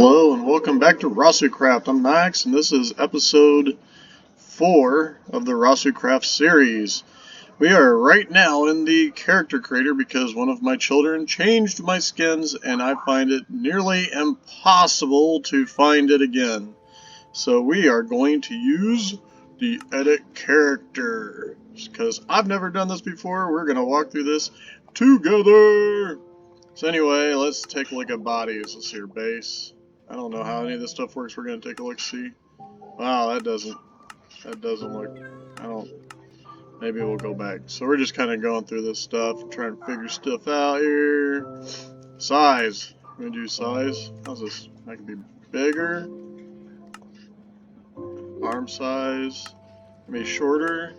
Hello and welcome back to RhasuCraft. I'm Max and this is episode 4 of the RhasuCraft series. We are right now in the character creator because one of my children changed my skins and I find it nearly impossible to find it again. So we are going to use the edit character because I've never done this before. We're going to walk through this together. So anyway, let's take a look at bodies. Let's see your base. I don't know how any of this stuff works. We're gonna take a look, see. Wow, that doesn't look, maybe we'll go back. So we're just kind of going through this stuff, trying to figure stuff out here. Size. We're gonna do size. How's this? That could be bigger. Arm size. Maybe shorter.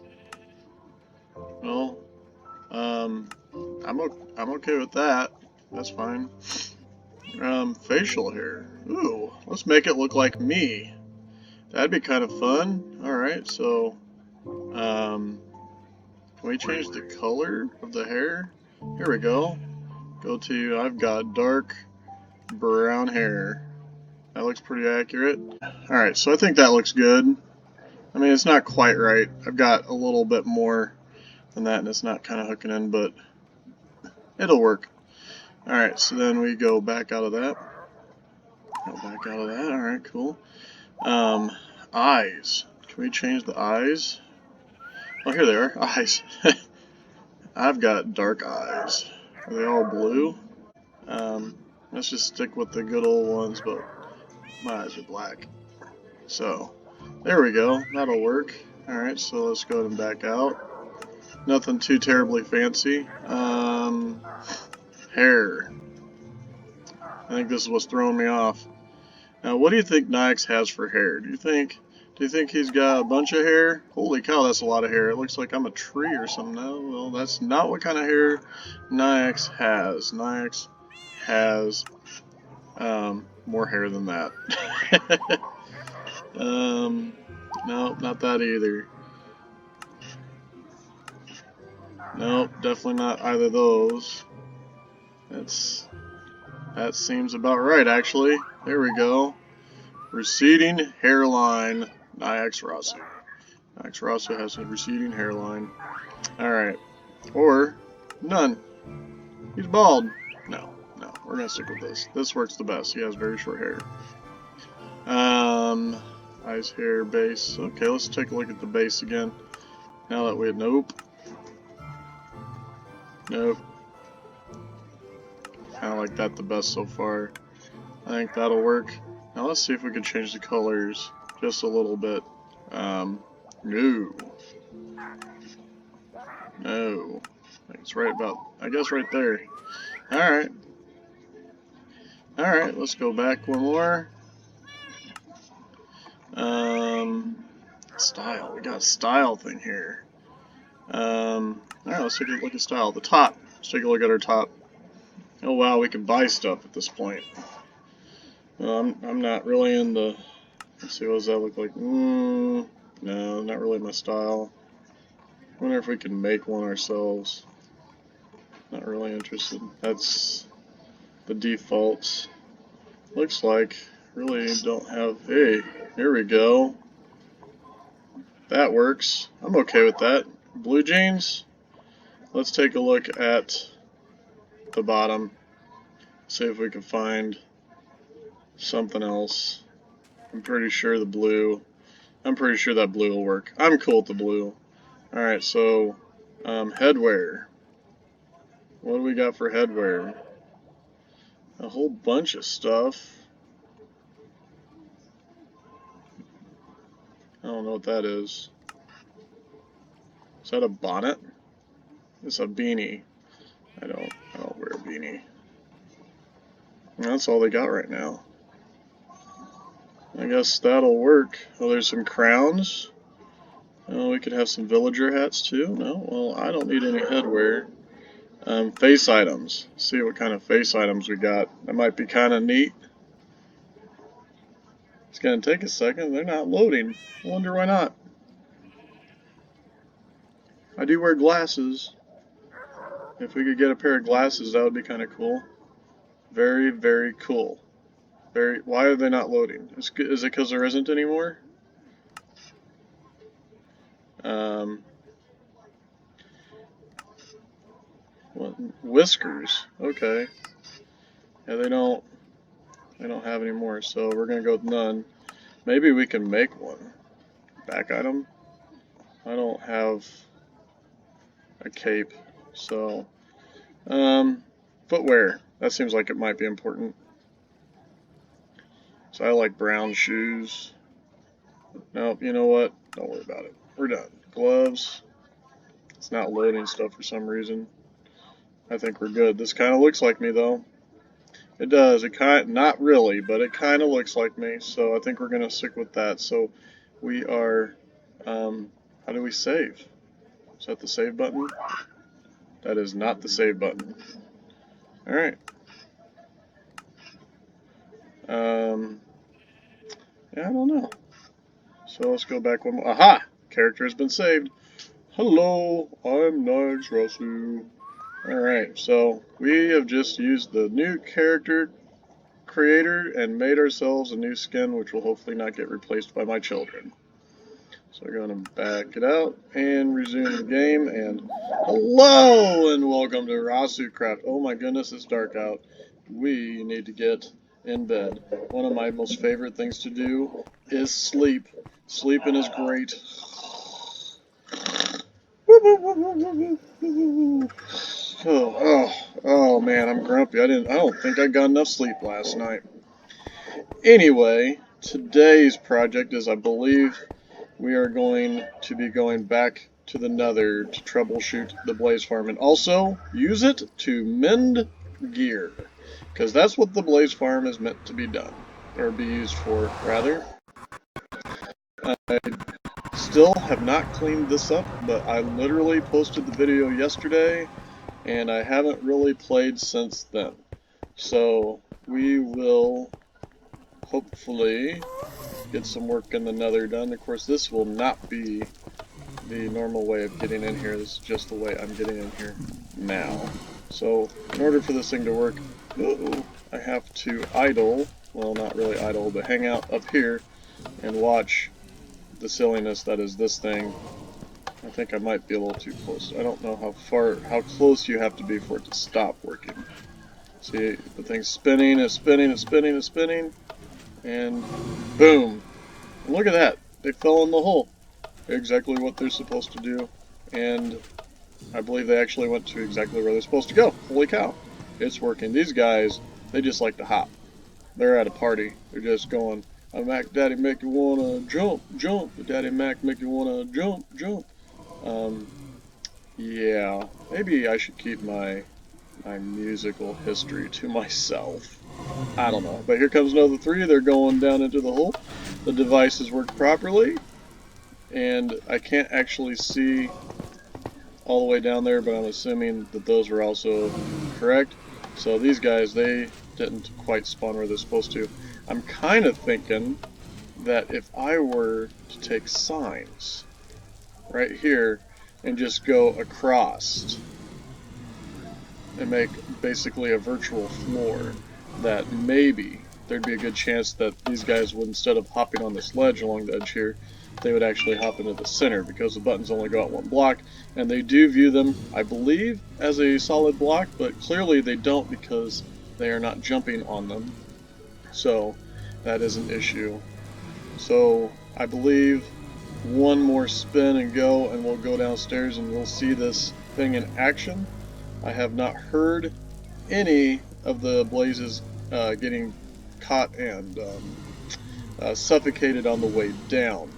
No. I'm okay with that. That's fine. Facial hair. Ooh, let's make it look like me. That'd be kind of fun. Alright, so, can we change the color of the hair? Here we go. Go to, I've got dark brown hair. That looks pretty accurate. Alright, so I think that looks good. I mean, it's not quite right. I've got a little bit more than that, and it's not kind of hooking in, but it'll work. Alright, so then we go back out of that. Alright, cool. Eyes. Can we change the eyes? Oh, here they are. Eyes. I've got dark eyes. Are they all blue? Let's just stick with the good old ones, but my eyes are black. So, there we go. That'll work. Alright, so let's go ahead and back out. Nothing too terribly fancy. Hair. I think this is what's throwing me off. Now, what do you think Nyx has for hair? Do you think he's got a bunch of hair? Holy cow, that's a lot of hair. It looks like I'm a tree or something. No, well, that's not what kind of hair Nyx has. Nyx has more hair than that. No, not that either. Nope, definitely not either of those. That seems about right, actually. There we go. Receding hairline. Nyx Rasu. Nyx Rasu has a receding hairline. Alright. Or none. He's bald. No. We're gonna stick with this. This works the best. He has very short hair. Eyes, hair, base. Okay, let's take a look at the base again. Now that we nope. Kind of like that the best so far. I think that'll work. Now let's see if we can change the colors just a little bit. No. I think it's right about, I guess right there. Alright, let's go back one more. Style. We got a style thing here. Alright, let's take a look at style. The top. Let's take a look at our top. Oh wow, we can buy stuff at this point. I'm not really in the. Let's see, what does that look like? No, not really my style. I wonder if we can make one ourselves. Not really interested. That's the defaults. Looks like really don't have. Hey, here we go. That works. I'm okay with that. Blue jeans. Let's take a look at the bottom. See if we can find something else. I'm pretty sure that blue will work. I'm cool with the blue. Alright, so headwear. What do we got for headwear? A whole bunch of stuff. I don't know what that is. Is that a bonnet? It's a beanie. I don't wear a beanie. That's all they got right now. I guess that'll work. Oh, there's some crowns. Oh, we could have some villager hats too. No, well, I don't need any headwear. Face items. See what kind of face items we got. That might be kind of neat. It's gonna take a second. They're not loading. I wonder why not. I do wear glasses. If we could get a pair of glasses, that would be kind of cool. Very, very cool. Why are they not loading? Is it because there isn't anymore? What? Whiskers. Okay. Yeah, they don't have any more, so we're gonna go with none. Maybe we can make one. Back item. I don't have a cape, so footwear. That seems like it might be important. So I like brown shoes. Nope, you know what? Don't worry about it. We're done. Gloves. It's not loading stuff for some reason. I think we're good. This kind of looks like me though. It does. Not really, but it kind of looks like me. So I think we're gonna stick with that. So we are. How do we save? Is that the save button? That is not the save button. All right. Yeah, I don't know. So let's go back one more. Aha! Character has been saved. Hello, I'm Nice Rasu. Alright, so we have just used the new character creator and made ourselves a new skin, which will hopefully not get replaced by my children. So we're going to back it out and resume the game. And hello and welcome to RhasuCraft. Oh my goodness, it's dark out. We need to get in bed. One of my most favorite things to do is sleep. Sleeping is great. Oh man, I'm grumpy. I don't think I got enough sleep last night. Anyway, today's project is, I believe, we are going to be going back to the Nether to troubleshoot the Blaze Farm and also use it to mend gear, because that's what the Blaze Farm is meant to be done, or be used for, rather. I still have not cleaned this up, but I literally posted the video yesterday, and I haven't really played since then. So we will hopefully get some work in the Nether done. Of course, this will not be the normal way of getting in here. This is just the way I'm getting in here now. So in order for this thing to work, I have to idle, well, not really idle, but hang out up here and watch the silliness that is this thing. I think I might be a little too close. I don't know how close you have to be for it to stop working. See, the thing's spinning, it's spinning, it's spinning, it's spinning, and boom. And look at that. They fell in the hole. Exactly what they're supposed to do. And I believe they actually went to exactly where they're supposed to go. Holy cow. It's working. These guys, they just like to hop. They're at a party. They're just going, Mac Daddy make you wanna jump, jump. Daddy Mac make you wanna jump, jump. Yeah, maybe I should keep my musical history to myself. I don't know. But here comes another three. They're going down into the hole. The devices work properly. And I can't actually see all the way down there, but I'm assuming that those were also correct. So these guys, they didn't quite spawn where they're supposed to. I'm kind of thinking that if I were to take signs right here and just go across and make basically a virtual floor, that maybe there'd be a good chance that these guys would, instead of hopping on this ledge along the edge here, they would actually hop into the center, because the buttons only go out one block, and they do view them, I believe, as a solid block, but clearly they don't because they are not jumping on them. So that is an issue. So I believe one more spin and go, and we'll go downstairs and we'll see this thing in action. I have not heard any of the blazes getting caught and suffocated on the way down.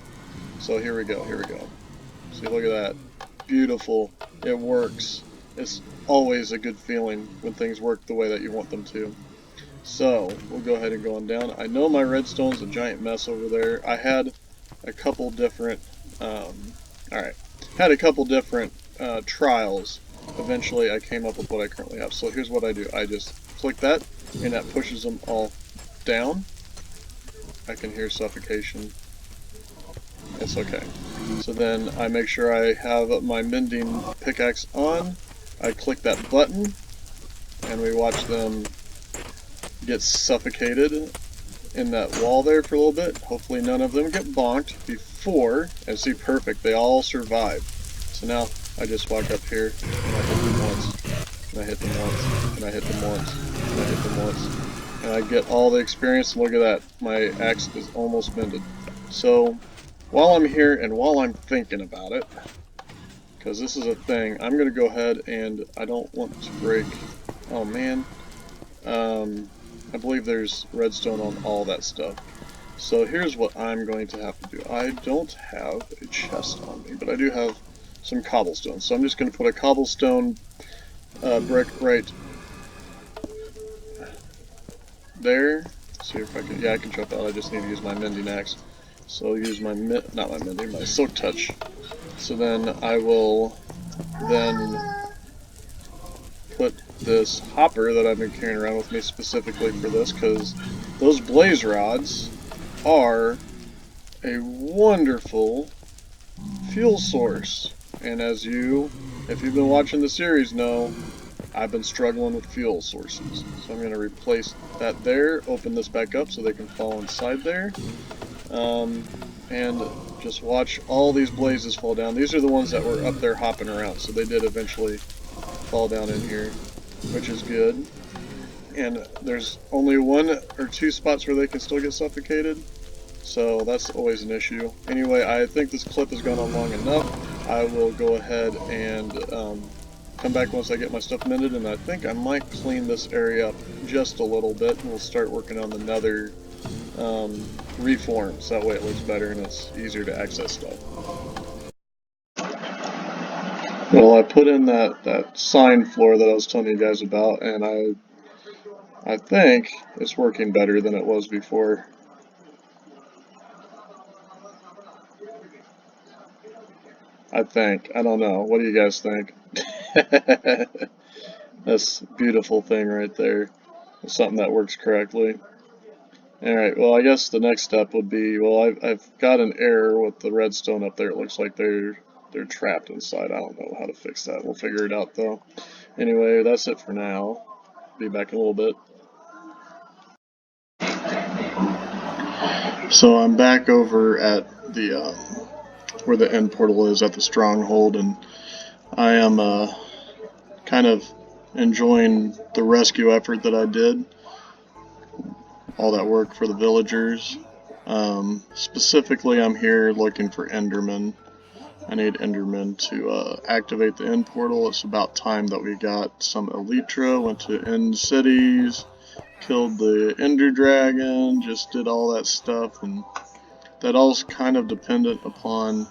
So here we go, here we go. See, look at that. Beautiful. It works. It's always a good feeling when things work the way that you want them to. So we'll go ahead and go on down. I know my redstone's a giant mess over there. I had a couple different trials. Eventually I came up with what I currently have. So here's what I do. I just click that, and that pushes them all down. I can hear suffocation. It's okay. So then I make sure I have my mending pickaxe on. I click that button, and we watch them get suffocated. in that wall there for a little bit. Hopefully none of them get bonked before, and see, perfect, they all survive. So now I just walk up here and I hit them once, and I hit them once, and I hit them once, and I hit them once, and I get all the experience. Look at that, my axe is almost mended. So while I'm here and while I'm thinking about it, because this is a thing, I'm going to go ahead and I don't want to break, oh man, I believe there's redstone on all that stuff. So here's what I'm going to have to do. I don't have a chest on me, but I do have some cobblestone. So I'm just going to put a cobblestone brick right there. See if I can, yeah, I can jump out. I just need to use my mending axe. So I'll use my, not my mending, my silk touch. So then I will then put this hopper that I've been carrying around with me specifically for this, because those blaze rods are a wonderful fuel source. And as you, if you've been watching the series, know, I've been struggling with fuel sources. So I'm going to replace that there, open this back up so they can fall inside there. And just watch all these blazes fall down. These are the ones that were up there hopping around, so they did eventually fall down in here, which is good. And there's only 1 or 2 spots where they can still get suffocated, so that's always an issue. Anyway, I think this clip has gone on long enough. I will go ahead and come back once I get my stuff mended, and I think I might clean this area up just a little bit, and we'll start working on the nether reforms. That way it looks better and it's easier to access stuff. Well, I put in that sign floor that I was telling you guys about, and I think it's working better than it was before. I think. I don't know. What do you guys think? That's a beautiful thing right there. It's something that works correctly. Alright, well, I guess the next step would be, well, I've got an error with the redstone up there. It looks like they're trapped inside. I don't know how to fix that. We'll figure it out, though. Anyway, that's it for now. Be back in a little bit. So I'm back over at the where the end portal is at the stronghold, and I am kind of enjoying the rescue effort that I did. All that work for the villagers. Specifically, I'm here looking for Endermen. I need Endermen to activate the end portal. It's about time that we got some Elytra, went to end cities, killed the Ender Dragon, just did all that stuff, and that all's kind of dependent upon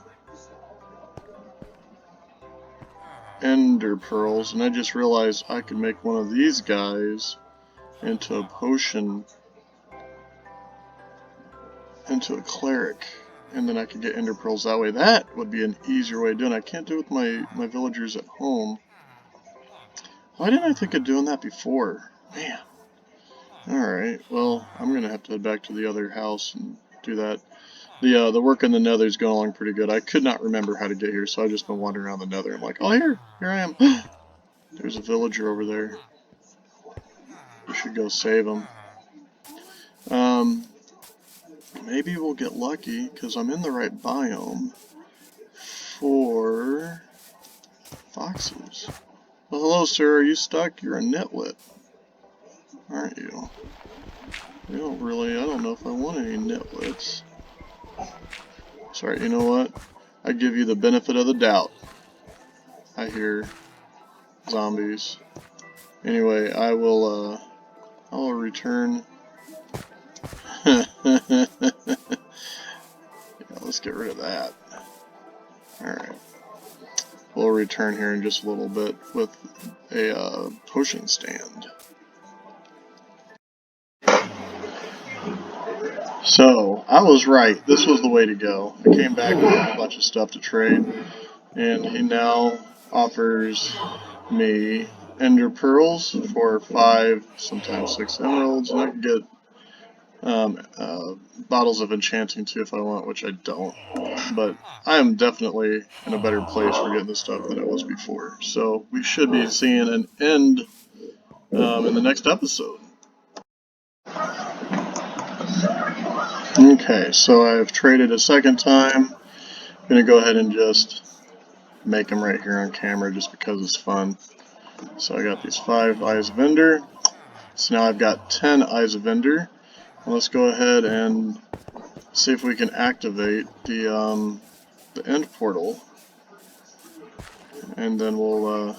Ender Pearls, and I just realized I could make one of these guys into a potion, into a cleric, and then I could get Ender Pearls that way. That would be an easier way of doing it. I can't do it with my villagers at home. Why didn't I think of doing that before? Man. Alright, well, I'm going to have to head back to the other house and do that. The work in the nether is going along pretty good. I could not remember how to get here, so I've just been wandering around the nether. I'm like, oh, here I am. There's a villager over there. We should go save him. Maybe we'll get lucky, because I'm in the right biome for foxes. Well, hello, sir. Are you stuck? You're a nitwit, aren't you? I don't know if I want any nitwits. Sorry, you know what? I give you the benefit of the doubt. I hear zombies. Anyway, I will return. Yeah, let's get rid of that. Alright. We'll return here in just a little bit with a potion stand. So, I was right. This was the way to go. I came back with a bunch of stuff to trade, and he now offers me Ender Pearls for 5, sometimes 6 emeralds, and I can get bottles of enchanting too if I want, which I don't. But I am definitely in a better place for getting this stuff than I was before. So we should be seeing an end in the next episode. Okay, so I've traded a second time. I'm going to go ahead and just make them right here on camera just because it's fun. So I got these 5 eyes of Ender. So now I've got 10 eyes of Ender. And let's go ahead and see if we can activate the end portal. And then we'll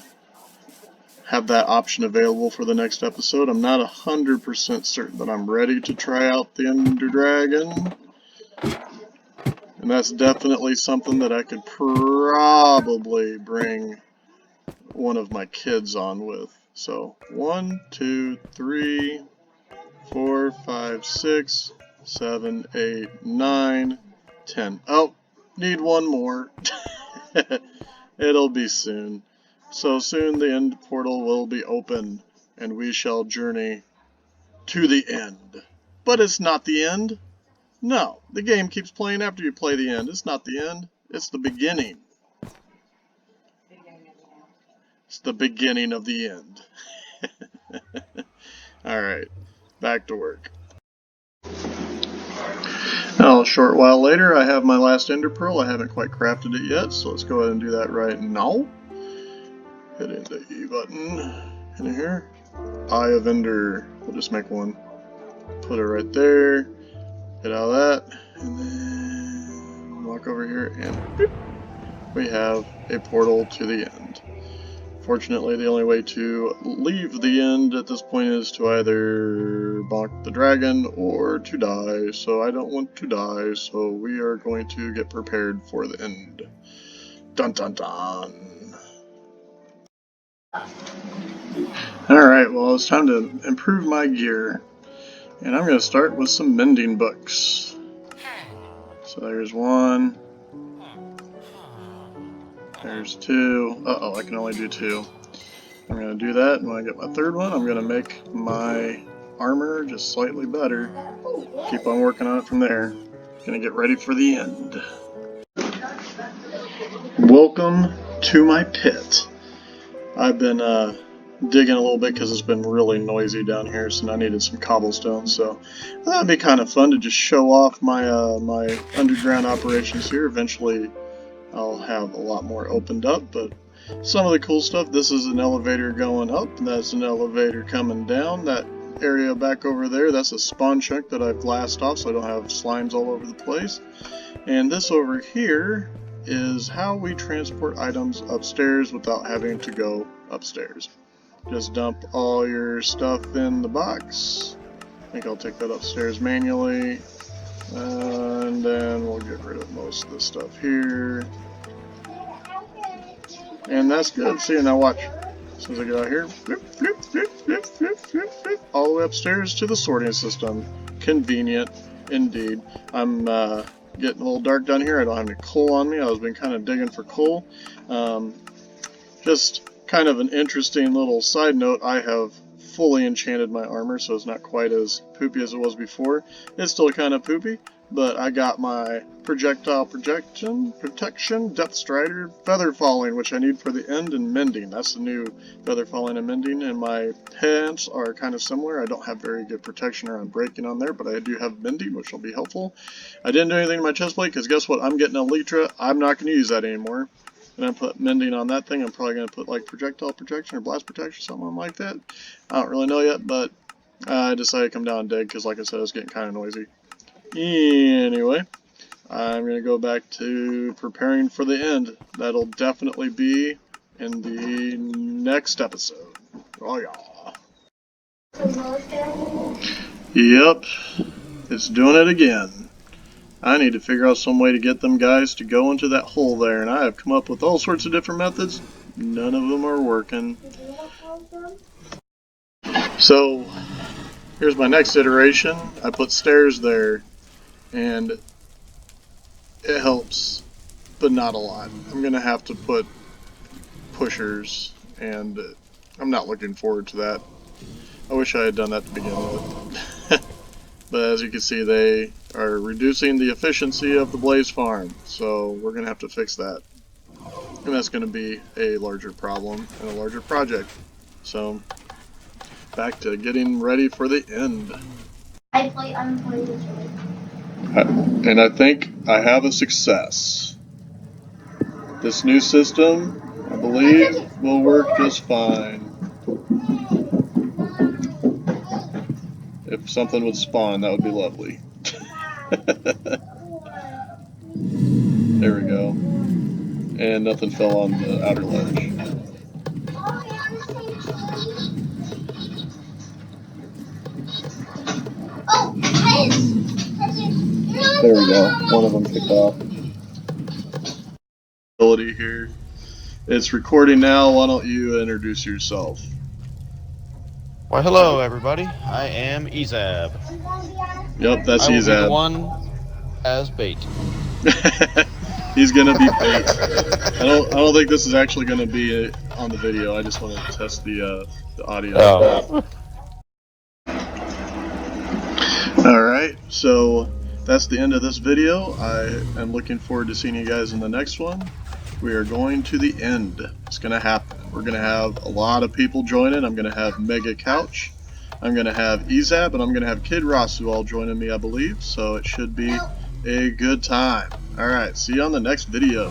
have that option available for the next episode. I'm not 100% certain that I'm ready to try out the Ender Dragon. And that's definitely something that I could probably bring one of my kids on with. So 1, 2, 3, 4, 5, 6, 7, 8, 9, 10. Oh, need one more. It'll be soon. So soon the end portal will be open and we shall journey to the end. But it's not the end. No, the game keeps playing after you play the end. It's not the end. It's the beginning. It's the beginning of the end. Alright, back to work. Now, a short while later, I have my last ender pearl. I haven't quite crafted it yet, so let's go ahead and do that right now. Hitting the E button in here. Eye of Ender. We'll just make one. Put it right there. Get out of that. And then walk over here and boop, we have a portal to the end. Fortunately, the only way to leave the end at this point is to either bonk the dragon or to die, so I don't want to die, so we are going to get prepared for the end. Dun dun dun! Alright, well it's time to improve my gear, and I'm going to start with some mending books. So there's 1, there's 2, uh-oh, I can only do 2. I'm going to do that, and when I get my 3rd one, I'm going to make my armor just slightly better. Keep on working on it from there. Going to get ready for the end. Welcome to my pit. I've been digging a little bit because it's been really noisy down here, so I needed some cobblestone, so that'd be kind of fun to just show off my, my underground operations here. Eventually I'll have a lot more opened up, but some of the cool stuff, this is an elevator going up, and that's an elevator coming down. That area back over there, that's a spawn chunk that I've glassed off so I don't have slimes all over the place. And this over here is how we transport items upstairs without having to go upstairs. Just dump all your stuff in the box. I think I'll take that upstairs manually. And then we'll get rid of most of this stuff here. And that's good. See, now watch. As soon as I get out here, flip, flip, flip, flip, flip, flip, flip, all the way upstairs to the sorting system. Convenient, indeed. I'm getting a little dark down here. I don't have any coal on me. I was been kind of digging for coal. Just kind of an interesting little side note. I have fully enchanted my armor, so it's not quite as poopy as it was before. It's still kind of poopy, but I got my projectile protection, depth strider, feather falling, which I need for the end, and mending. That's the new feather falling and mending, and my pants are kind of similar. I don't have very good protection around breaking on there, but I do have mending, which will be helpful. I didn't do anything to my chest plate, because guess what? I'm getting Elytra. I'm not going to use that anymore. And I put mending on that thing. I'm probably going to put like projectile protection or blast protection, something like that. I don't really know yet, but I decided to come down and dig because, like I said, it's getting kind of noisy. Anyway, I'm going to go back to preparing for the end. That'll definitely be in the next episode. Oh yeah. Yep, it's doing it again. I need to figure out some way to get them guys to go into that hole there, and I have come up with all sorts of different methods. None of them are working. So, here's my next iteration. I put stairs there, and it helps, but not a lot. I'm going to have to put pushers, and I'm not looking forward to that. I wish I had done that to begin with. But as you can see, they are reducing the efficiency of the blaze farm, so we're going to have to fix that. And that's going to be a larger problem and a larger project. So, back to getting ready for the end. I play unplayed. And I think I have a success. This new system, I believe, will work just fine. If something would spawn, that would be lovely. There we go. And nothing fell on the outer ledge. There we go. One of them kicked off. Ability here. It's recording now. Why don't you introduce yourself? Why, hello everybody. I am Ezab. Yep, that's I will be the Ezab. one as bait. He's gonna be bait. I don't think this is actually gonna be on the video. I just want to test the audio. Oh. Alright, so that's the end of this video. I am looking forward to seeing you guys in the next one. We are going to the end. It's going to happen. We're going to have a lot of people joining. I'm going to have Mega Couch. I'm going to have Ezab, and I'm going to have Kid Rasu all joining me, I believe. So it should be a good time. Alright, see you on the next video.